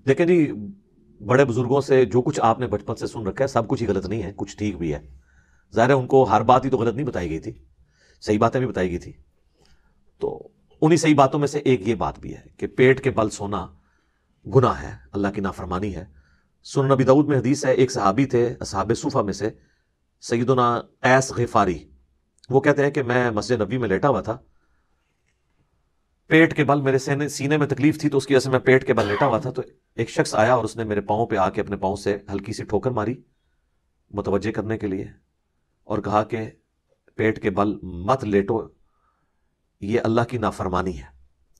دیکھیں جی، بڑے بزرگوں سے جو کچھ آپ نے بچپن سے سن رکھا ہے سب کچھ ہی غلط نہیں ہے، کچھ ٹھیک بھی ہے۔ ظاہر ہے ان کو ہر بات ہی تو غلط نہیں بتائی گئی تھی، صحیح باتیں بھی بتائی گئی تھی۔ تو انہی صحیح باتوں میں سے ایک یہ بات بھی ہے کہ پیٹ کے بل سونا گناہ ہے، اللہ کی نافرمانی ہے۔ سنن نبی داؤد میں حدیث ہے، ایک صحابی تھے اصحاب صوفہ میں سے، سیدنا قیس غفاری، وہ کہتے ہیں کہ میں مسجد نبی میں لیٹا ہوا تھا، پیٹ کے بل میرے سینے میں تکلیف تھی، تو اس کی وجہ سے میں پیٹ کے بل لیٹا ہوا تھا، تو ایک شخص آیا اور اس نے میرے پاؤں پہ آ کے اپنے پاؤں سے ہلکی سی ٹھوکر ماری متوجہ کرنے کے لیے، اور کہا کہ پیٹ کے بل مت لیٹو، یہ اللہ کی نافرمانی ہے۔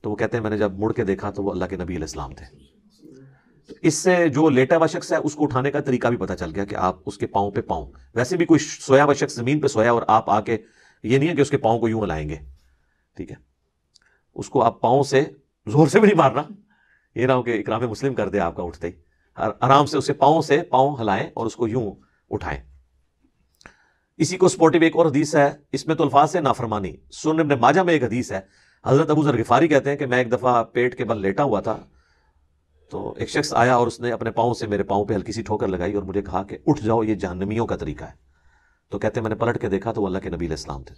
تو وہ کہتے ہیں میں نے جب مڑ کے دیکھا تو وہ اللہ کے نبی علیہ السلام تھے۔ تو اس سے جو لیٹا ہوا شخص ہے اس کو اٹھانے کا طریقہ بھی پتہ چل گیا کہ آپ اس کے پاؤں پہ پاؤں، ویسے بھی کوئی سویا ہوا شخص زمین پہ سویا اور آپ آ کے، یہ نہیں ہے کہ اس کے پاؤں کو یوں ہلائیں گے، ٹھیک ہے، اس کو آپ پاؤں سے زور سے بھی نہیں مارنا، یہ نہ ہو کہ اکرام مسلم کر دے آپ کا اٹھتے ہی، آرام سے اسے پاؤں سے پاؤں ہلائیں اور اس کو یوں اٹھائیں۔ اسی کو سپورٹیو ایک اور حدیث ہے، اس میں تو الفاظ ہے نافرمانی۔ سنن ابن ماجہ میں ایک حدیث ہے، حضرت ابو ذر غفاری کہتے ہیں کہ میں ایک دفعہ پیٹ کے بل لیٹا ہوا تھا، تو ایک شخص آیا اور اس نے اپنے پاؤں سے میرے پاؤں پہ ہلکی سی ٹھوکر لگائی اور مجھے کہا کہ اٹھ جاؤ، یہ جہنمیوں کا طریقہ ہے۔ تو کہتے ہیں میں نے پلٹ کے دیکھا تو وہ اللہ کے نبی علیہ السلام تھے۔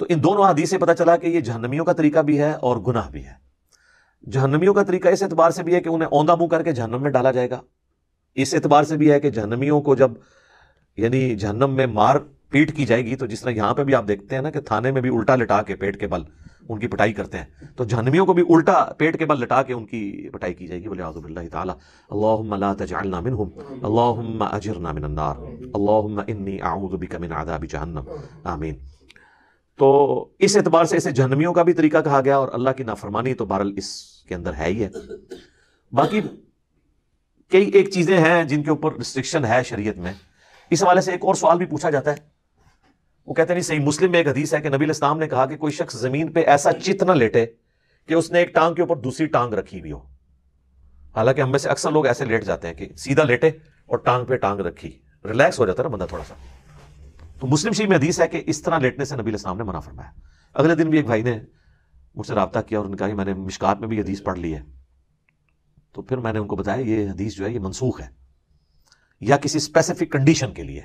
تو ان دونوں حدیث سے پتہ چلا کہ یہ جہنمیوں کا طریقہ بھی ہے اور گناہ بھی ہے۔ جہنمیوں کا طریقہ اس اعتبار سے بھی ہے کہ انہیں اوندھا منہ کر کے جہنم میں ڈالا جائے گا، اس اعتبار سے بھی ہے کہ جہنمیوں کو جب یعنی جہنم میں مار پیٹ کی جائے گی، تو جس طرح یہاں پہ بھی آپ دیکھتے ہیں نا کہ تھانے میں بھی الٹا لٹا کے پیٹ کے بل ان کی پٹائی کرتے ہیں، تو جہنمیوں کو بھی الٹا پیٹ کے بل لٹا کے ان کی پٹائی کی جائے گی۔ والعیاذ باللہ تعالی۔ اللہم لا تجعلنا منہم، اللہم اجرنا من النار، اللہم انی اعوذ بک من عذاب جہنم، آمین۔ تو اس اعتبار سے اسے جہنمیوں کا بھی طریقہ کہا گیا، اور اللہ کی نافرمانی تو بہرحال اس کے اندر ہے ہی ہے۔ باقی کئی ایک چیزیں ہیں جن کے اوپر ریسٹرکشن ہے شریعت میں۔ اس حوالے سے ایک اور سوال بھی پوچھا جاتا ہے، وہ کہتے ہیں نہیں، صحیح مسلم میں ایک حدیث ہے کہ نبی علیہ السلام نے کہا کہ کوئی شخص زمین پہ ایسا چت نہ لیٹے کہ اس نے ایک ٹانگ کے اوپر دوسری ٹانگ رکھی ہوئی ہو۔ حالانکہ ہم میں سے اکثر لوگ ایسے لیٹ جاتے ہیں کہ سیدھا لیٹے اور ٹانگ پہ ٹانگ رکھی، ریلیکس ہو جاتا ہے نا بندہ تھوڑا سا۔ تو مسلم شریف میں حدیث ہے کہ اس طرح لیٹنے سے نبی علیہ السلام نے منع فرمایا۔ اگلے دن بھی ایک بھائی نے مجھ سے رابطہ کیا اور انہوں نے کہا کہ میں نے مشکات میں بھی حدیث پڑھ لی ہے، تو پھر میں نے ان کو بتایا یہ حدیث جو ہے یہ منسوخ ہے، یا کسی اسپیسیفک کنڈیشن کے لیے،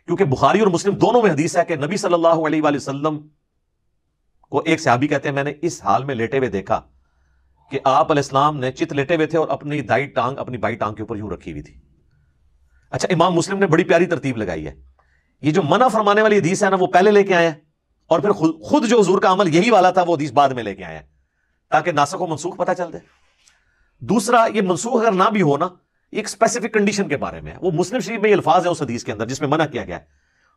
کیونکہ بخاری اور مسلم دونوں میں حدیث ہے کہ نبی صلی اللہ علیہ وآلہ وسلم کو ایک صحابی کہتے ہیں میں نے اس حال میں لیٹے ہوئے دیکھا کہ آپ علیہ السلام نے چت لیٹے ہوئے تھے اور اپنی دائیں ٹانگ اپنی بائیں ٹانگ کے اوپر یوں رکھی ہوئی تھی۔ اچھا، امام مسلم نے بڑی پیاری ترتیب لگائی ہے، یہ جو منع فرمانے والی حدیث ہے نا وہ پہلے لے کے آئے ہیں، اور پھر خود جو حضور کا عمل یہی والا تھا وہ حدیث بعد میں لے کے آئے ہیں، تاکہ ناسخ و منسوخ پتہ چل دے۔ دوسرا، یہ منسوخ اگر نہ بھی ہو نا، ایک اسپیسیفک کنڈیشن کے بارے میں ہے، وہ مسلم شریف میں یہ الفاظ ہیں اس حدیث کے اندر جس میں منع کیا گیا ہے۔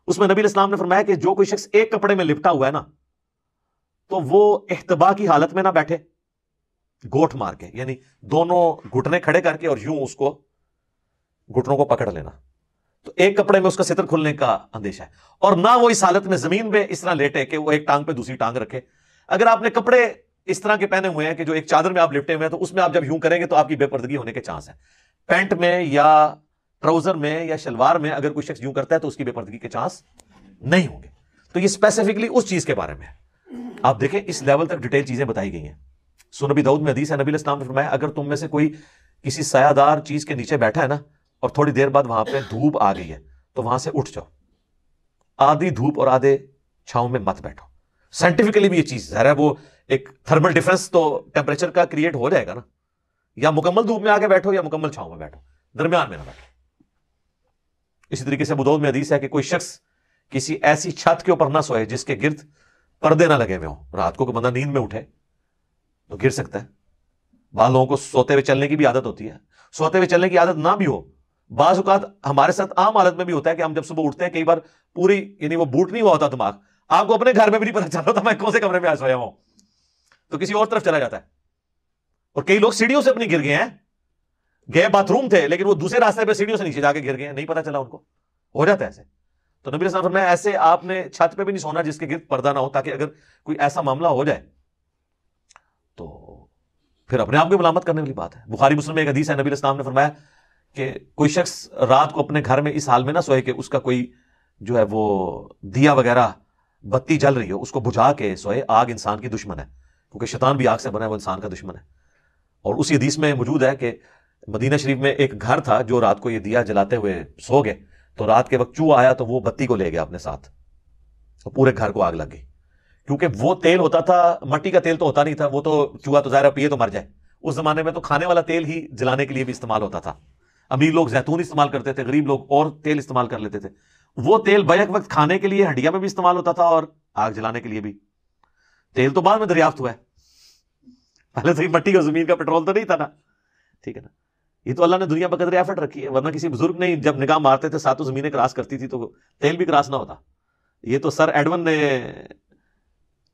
اس میں نبی علیہ السلام نے فرمایا کہ جو کوئی شخص ایک کپڑے میں لپٹا ہوا ہے نا تو وہ احتبا کی حالت میں نہ بیٹھے گوٹھ مار کے، یعنی دونوں گھٹنے کھڑے کر کے اور یوں اس کو گھٹنوں کو پکڑ لینا، تو ایک کپڑے میں اس کا ستر کھلنے کا اندیشہ ہے، اور نہ وہ اس حالت میں زمین پہ اس طرح لیٹے کہ وہ ایک ٹانگ پہ دوسری ٹانگ رکھے۔ اگر آپ نے کپڑے اس طرح کے پہنے ہوئے ہیں کہ جو ایک چادر میں آپ لپٹے ہوئے ہیں، تو اس میں آپ جب یوں کریں گے تو آپ کی بے پردگی ہونے کے چانس ہیں۔ پینٹ میں یا ٹراؤزر میں یا شلوار میں اگر کوئی شخص یوں کرتا ہے تو اس کی بے پردگی کے چانس نہیں ہوں گے۔ تو یہ اسپیسیفکلی اس چیز کے بارے میں ہے، آپ دیکھیں اس لیول تک ڈیٹیل چیزیں بتائی گئی ہیں۔ سنن نبی داؤد میں حدیث ہے، نبی علیہ السلام نے فرمایا اگر تم میں سے کوئی کسی سایہ دار چیز کے نیچے بیٹھا ہے نا اور تھوڑی دیر بعد وہاں پہ دھوپ آ گئی ہے تو وہاں سے اٹھ جاؤ، آدھی دھوپ اور آدھے چھاؤں میں مت بیٹھو۔ سائنٹیفکلی بھی یہ چیز ظاہر ہے وہ ایک تھرمل ڈیفرنس تو ٹیمپریچر کا کریٹ ہو جائے گا نا، یا مکمل دھوپ میں آ کے بیٹھو یا مکمل چھاؤں میں بیٹھو، درمیان میں نہ بیٹھو۔ اسی طریقے سے ابو داؤد میں حدیث ہے کہ کوئی شخص کسی ایسی چھت کے اوپر نہ سوئے جس کے گرد پردے نہ لگے ہوئے ہوں۔ رات کو بندہ نیند میں اٹھے تو گر سکتا ہے۔ بعض لوگوں کو سوتے ہوئے چلنے کی بھی عادت ہوتی ہے، سوتے ہوئے چلنے کی عادت نہ بھی ہو، بعض اوقات ہمارے ساتھ عام حالت میں بھی ہوتا ہے کہ ہم جب صبح اٹھتے ہیں کئی بار پوری یعنی وہ بوٹ نہیں ہوا ہوتا دماغ، آپ کو اپنے گھر میں بھی نہیں پتا چل رہا تھا میں کون سے کمرے میں آ سویا ہوں، تو کسی اور طرف چلا جاتا ہے۔ اور کئی لوگ سیڑھیوں سے اپنی گر گئے ہیں، گئے باتھ روم تھے لیکن وہ دوسرے راستے پہ سیڑھیوں سے نیچے جا کے گر گئے ہیں، نہیں پتا چلا ان کو، ہو جاتا ہے ایسے۔ تو نبی صلی اللہ علیہ وسلم نے ایسے آپ نے چھت پہ بھی نہیں سونا جس کے گرد پردہ نہ ہو، تاکہ اگر کوئی ایسا معاملہ ہو جائے تو پھر اپنے آپ کو ملامت کرنے والی بات ہے۔ بخاری مسلم میں ایک حدیث ہے، نبی علیہ السلام نے فرمایا کہ کوئی شخص رات کو اپنے گھر میں اس حال میں نہ سوئے کہ اس کا کوئی جو ہے وہ دیا وغیرہ بتی جل رہی ہو اس کو بجھا کے سوئے، آگ انسان کی دشمن ہے، کیونکہ شیطان بھی آگ سے بنا ہے، وہ انسان کا دشمن ہے۔ اور اسی حدیث میں موجود ہے کہ مدینہ شریف میں ایک گھر تھا جو رات کو یہ دیا جلاتے ہوئے سو گئے، تو رات کے وقت چوہا آیا تو وہ بتی کو لے گیا اپنے ساتھ، تو پورے گھر کو آگ لگ گئی، کیونکہ وہ تیل ہوتا تھا، مٹی کا تیل تو ہوتا نہیں تھا، وہ تو چوہا تو ظاہر پیے تو مر جائے، اس زمانے میں تو کھانے والا تیل ہی جلانے کے لیے بھی استعمال ہوتا تھا، امیر لوگ زیتون استعمال کرتے تھے، غریب لوگ اور تیل استعمال کر لیتے تھے، وہ تیل بیک وقت کھانے کے لیے ہڈیا میں بھی استعمال ہوتا تھا اور آگ جلانے کے لیے بھی۔ تیل تو بعد میں دریافت ہوا ہے، پہلے تو مٹی اور زمین کا پیٹرول تو نہیں تھا نا، ٹھیک ہے نا، یہ تو اللہ نے دنیا بقدر آفت رکھی ہے، ورنہ کسی بزرگ نے جب نگاہ مارتے تھے ساتوں زمینیں کراس کرتی تھی تو تیل بھی کراس نہ ہوتا۔ یہ تو سر ایڈون نے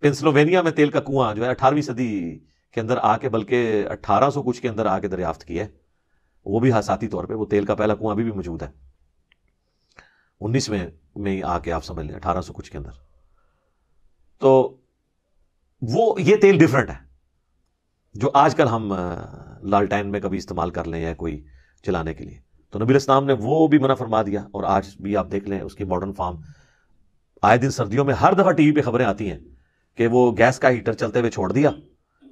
پینسلوینیا میں تیل کا کنواں جو ہے 18ویں صدی کے اندر آ کے، بلکہ 1800 کچھ کے اندر آ کے دریافت کیا ہے، وہ بھی حساتی طور پہ، وہ تیل کا پہلا کنواں ابھی بھی موجود ہے، 19 میں آ کے آپ سمجھ لیں 1800 کچھ کے اندر۔ تو وہ یہ تیل ڈیفرنٹ ہے جو آج کل ہم لالٹین میں کبھی استعمال کر لیں یا کوئی چلانے کے لیے، تو نبی الاسلام نے وہ بھی منع فرما دیا، اور آج بھی آپ دیکھ لیں اس کی ماڈرن فارم، آئے دن سردیوں میں ہر دفعہ ٹی وی پہ خبریں آتی ہیں کہ وہ گیس کا ہیٹر چلتے ہوئے چھوڑ دیا،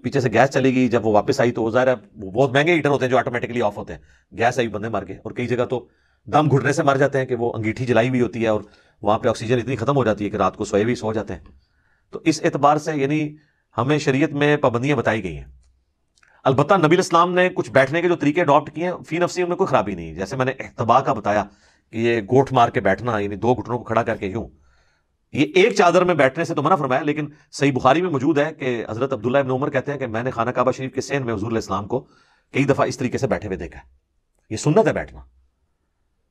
پیچھے سے گیس چلی گئی، جب وہ واپس آئی تو وہ ظاہر ہے وہ بہت مہنگے ہیٹر ہوتے ہیں جو آٹومیٹکلی آف ہوتے ہیں، گیس آئی بندے مر گئے، اور کئی جگہ تو دم گھٹنے سے مر جاتے ہیں کہ وہ انگیٹھی جلائی ہوئی ہوتی ہے اور وہاں پہ آکسیجن اتنی ختم ہو جاتی ہے کہ رات کو سوئے بھی سو جاتے ہیں۔ تو اس اعتبار سے یعنی ہمیں شریعت میں پابندیاں بتائی گئی ہیں، البتہ نبی الاسلام نے کچھ بیٹھنے کے جو طریقے اڈاپٹ کیے ہیں فی نفسی ان میں کوئی خرابی نہیں، جیسے میں نے احتبا کا بتایا کہ یہ گوٹھ مار کے بیٹھنا، یعنی دو گھٹنوں کو کھڑا کر کے یوں، یہ ایک چادر میں بیٹھنے سے تو منع فرمایا، لیکن صحیح بخاری میں موجود ہے کہ حضرت عبداللہ ابن عمر کہتے ہیں کہ میں نے خانہ کعبہ شریف کے سین میں حضور علیہ السلام کو کئی دفعہ اس طریقے سے بیٹھے ہوئے دیکھا ہے، یہ سنت ہے بیٹھنا،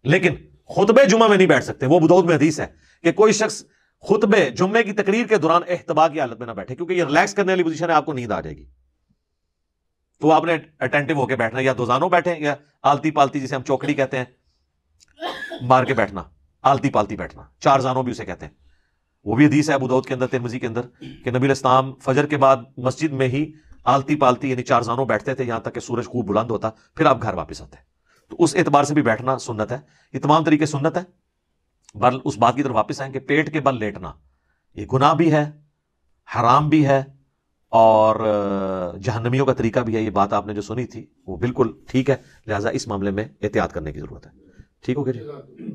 لیکن خطبے جمعہ میں نہیں بیٹھ سکتے، وہ ابو داؤد میں حدیث ہے کہ کوئی شخص خطبے جمعے کی تقریر کے دوران احتبا کی حالت میں نہ بیٹھے، کیونکہ یہ ریلیکس کرنے والی پوزیشن ہے، آپ کو نیند آ جائے گی، تو آپ نے اٹینٹو ہو کے بیٹھنا، یا دوزانوں بیٹھیں یا آلتی پالتی جسے ہم چوکڑی کہتے ہیں مار کے بیٹھنا، آلتی پالتی بیٹھنا، چار زانوں بھی اسے کہتے ہیں، وہ بھی حدیث ہے ابو داؤد کے اندر، ترمذی کے اندر، کہ نبی علیہ السلام فجر کے بعد مسجد میں ہی آلتی پالتی یعنی چار زانوں بیٹھتے تھے یہاں تک کہ سورج خوب بلند ہوتا، پھر آپ گھر واپس آتے، تو اس اعتبار سے بھی بیٹھنا سنت ہے، یہ تمام طریقے سنت ہے۔ بل اس بات کی طرف واپس آئیں کہ پیٹ کے بل لیٹنا یہ گناہ بھی ہے، حرام بھی ہے، اور جہنمیوں کا طریقہ بھی ہے، یہ بات آپ نے جو سنی تھی وہ بالکل ٹھیک ہے، لہٰذا اس معاملے میں احتیاط کرنے کی ضرورت ہے۔ ٹھیک ہو گیا جی؟